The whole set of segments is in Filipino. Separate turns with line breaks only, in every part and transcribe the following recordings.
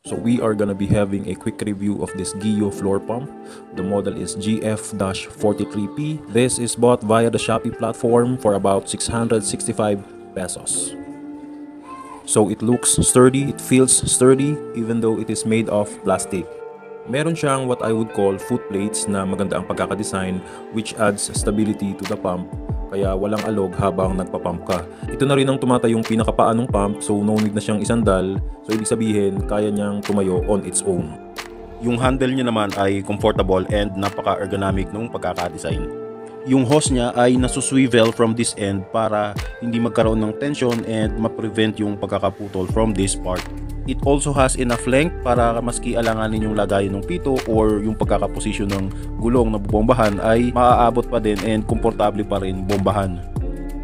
So we are gonna be having a quick review of this Gio floor pump. The model is GF-43P. This is bought via the Shopee platform for about 665 pesos. So it looks sturdy, it feels sturdy even though it is made of plastic. Meron siyang what I would call foot plates na maganda ang pagkakadesign which adds stability to the pump kaya walang alog habang nagpapump ka. Ito na rin ang tumatayong pinakapaa ng pump so no need na siyang isandal. So ibig sabihin kaya niyang tumayo on its own.
Yung handle niya naman ay comfortable and napaka-ergonomic nung pagkakadesign. Yung hose niya ay nasuswivel from this end para hindi magkaroon ng tension and ma-prevent yung pagkakaputol from this part. It also has enough length para maski alanganin yung lagayan ng pito or yung pagkakaposisyon ng gulong na bubombahan ay maaabot pa din and komportable pa rin bombahan.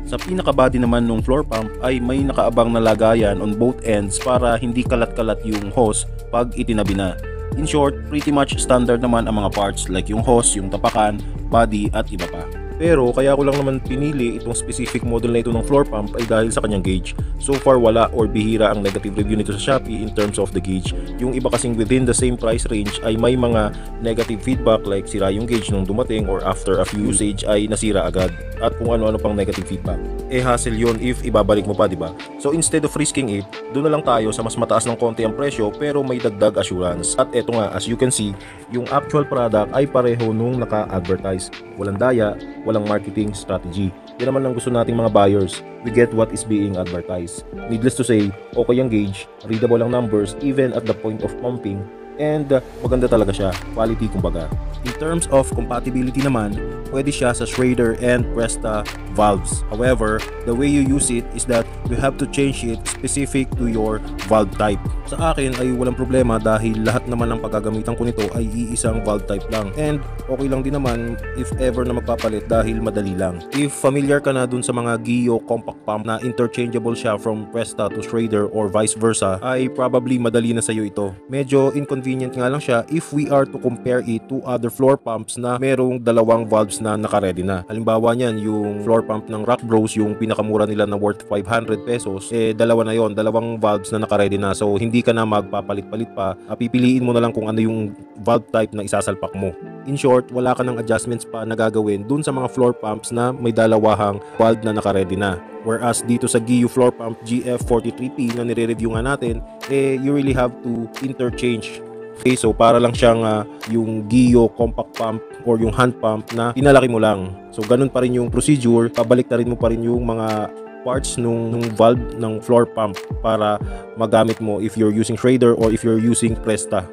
Sa pinaka-body naman ng floor pump ay may nakaabang na lagayan on both ends para hindi kalat-kalat yung hose pag itinabi na. In short, pretty much standard naman ang mga parts like yung hose, yung tapakan, body at iba pa.
Pero kaya ko lang naman pinili itong specific model na ito ng floor pump ay dahil sa kanyang gauge. So far wala or bihira ang negative review nito sa Shopee in terms of the gauge. Yung iba kasing within the same price range ay may mga negative feedback like sira yung gauge nung dumating or after a few usage ay nasira agad. At kung ano-ano pang negative feedback. Hassle yun if ibabalik mo pa, diba? So instead of risking it, doon na lang tayo sa mas mataas ng konti ang presyo pero may dagdag assurance. At eto nga, as you can see, yung actual product ay pareho nung naka-advertise. Walang daya, walang marketing strategy. Yan naman lang gusto nating mga buyers. We get what is being advertised. Needless to say, okay ang gauge, readable ang numbers even at the point of pumping, and maganda talaga siya, quality kumbaga. In terms of compatibility naman, pwede siya sa Schrader and Presta valves. However, the way you use it is that you have to change it specific to your valve type. Sa akin ay walang problema dahil lahat naman ng paggagamitan ko nito ay iisang valve type lang. And okay lang din naman if ever na magpapalit dahil madali lang. If familiar ka na dun sa mga Gio compact pump na interchangeable siya from Presta to Schrader or vice versa, ay probably madali na sa'yo ito. Medyo inconvenient nga lang siya if we are to compare it to other floor pumps na merong dalawang valves na naka-ready na. Halimbawa niyan, yung floor pump ng Rock Bros, yung pinakamura nila na worth 500 pesos, dalawa na yon, dalawang valves na naka-ready na. So hindi ka na magpapalit-palit pa. Pipiliin mo na lang kung ano yung valve type na isasalpak mo. In short, wala ka ng adjustments pa na gagawin dun sa mga floor pumps na may dalawahang valve na naka-ready na. Whereas dito sa Gio floor pump GF43P na nire-review nga natin, you really have to interchange. Okay, so para lang siyang yung Gio compact pump or yung hand pump na pinalaki mo lang. So ganun pa rin yung procedure, pabalik na rin mo pa rin yung mga parts nung valve ng floor pump para magamit mo if you're using Schrader or if you're using Presta.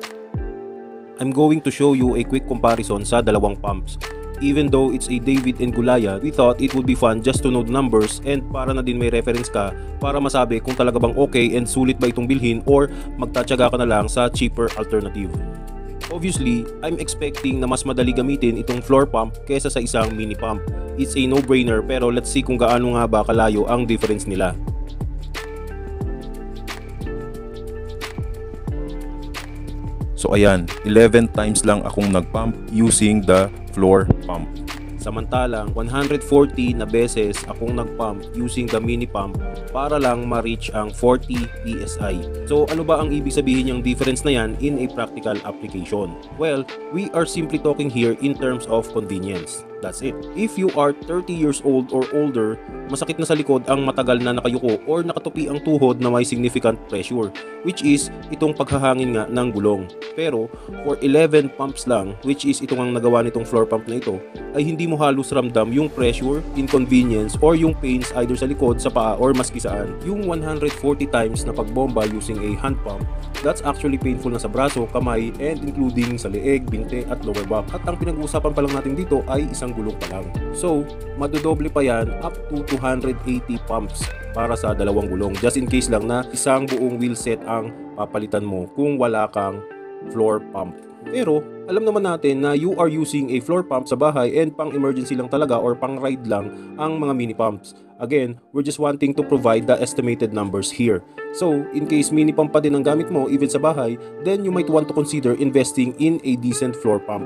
I'm going to show you a quick comparison sa dalawang pumps. Even though it's a David and Goliath, we thought it would be fun just to know the numbers and para na din may reference ka para masabi kung talaga bang okay and sulit ba itong bilhin or magtatyaga ka na lang sa cheaper alternative. Obviously, I'm expecting na mas madali gamitin itong floor pump kaysa sa isang mini pump. It's a no-brainer pero let's see kung gaano nga ba kalayo ang difference nila. So ayan, 11 times lang akong nagpump using the floor pump. Samantalang 140 na beses akong nagpump using the mini pump para lang ma-reach ang 40 PSI. So ano ba ang ibig sabihin niyang difference na yan in a practical application? Well, we are simply talking here in terms of convenience. That's it. If you are 30 years old or older, masakit na sa likod ang matagal na nakayuko or nakatupi ang tuhod na may significant pressure, which is itong paghahangin nga ng gulong. Pero for 11 pumps lang, which is itong ang nagawa nitong floor pump na ito, ay hindi mo halos ramdam yung pressure, inconvenience, or yung pains either sa likod, sa paa, or maski saan. Yung 140 times na pagbomba using a hand pump, that's actually painful na sa braso, kamay, and including sa leeg, binte, at lower back. At ang pinag-uusapan pa lang natin dito ay isang gulong pa lang. So, madodoble pa yan up to 280 pumps para sa dalawang gulong. Just in case lang na isang buong wheel set ang papalitan mo kung wala kang floor pump. Pero, alam naman natin na you are using a floor pump sa bahay and pang emergency lang talaga or pang ride lang ang mga mini pumps. Again, we're just wanting to provide the estimated numbers here. So, in case mini pump pa din ang gamit mo even sa bahay, then you might want to consider investing in a decent floor pump.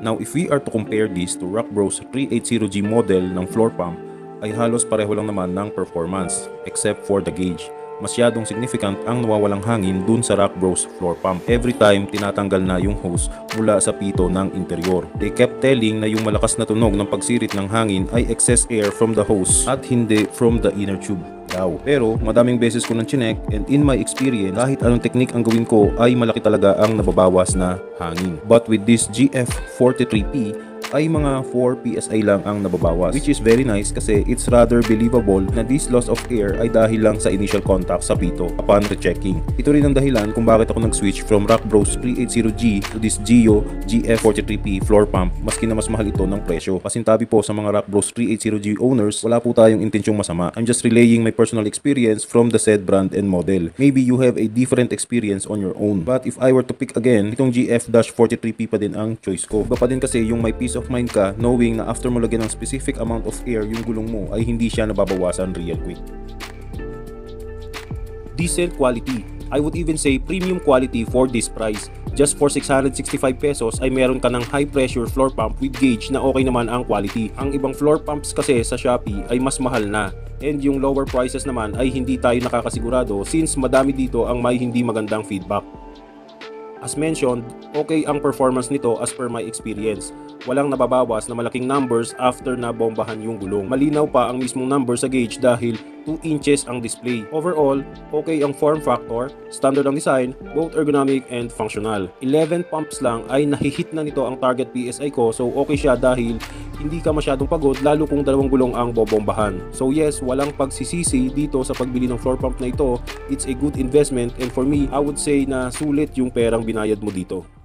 Now, if we are to compare this to Rock Bros 380G model ng floor pump, ay halos pareho lang naman ng performance except for the gauge.
masyadong significant ang nawawalang hangin dun sa Rock Bros floor pump. Every time tinatanggal na yung hose mula sa pito ng interior. They kept telling na yung malakas na tunog ng pagsirit ng hangin ay excess air from the hose at hindi from the inner tube daw. Pero madaming beses ko nang chinek, and in my experience, kahit anong technique ang gawin ko ay malaki talaga ang nababawas na hangin. But with this GF43P ay mga 4 PSI lang ang nababawas, which is very nice kasi it's rather believable na this loss of air ay dahil lang sa initial contact sa pito upon rechecking. Ito rin ang dahilan kung bakit ako nag-switch from Rock Bros 380G to this Geo GF43P floor pump, maski na mas mahal ito ng presyo. Pasintabi po sa mga Rock Bros 380G owners, wala po tayong intensyong masama. I'm just relaying my personal experience from the said brand and model. Maybe you have a different experience on your own, but if I were to pick again, itong GF-43P pa din ang choice ko. Iba pa din kasi yung may peace of mind ka knowing na after mo lagyan ng specific amount of air yung gulong mo ay hindi siya nababawasan real quick.
Decent quality. I would even say premium quality for this price. Just for 665 pesos ay meron ka ng high pressure floor pump with gauge na okay naman ang quality. Ang ibang floor pumps kasi sa Shopee ay mas mahal na. And yung lower prices naman ay hindi tayo nakakasigurado since madami dito ang may hindi magandang feedback. As mentioned, okay ang performance nito as per my experience. Walang nababawas na malaking numbers after na bombahan yung gulong. Malinaw pa ang mismong number sa gauge dahil 2 inches ang display. Overall, okay ang form factor, standard ang design, both ergonomic and functional. 11 pumps lang ay nahihit na nito ang target PSI ko, so okay siya dahil hindi ka masyadong pagod lalo kung dalawang gulong ang bobombahan. So yes, walang pagsisisi dito sa pagbili ng floor pump na ito. It's a good investment and for me, I would say na sulit yung perang binayad mo dito.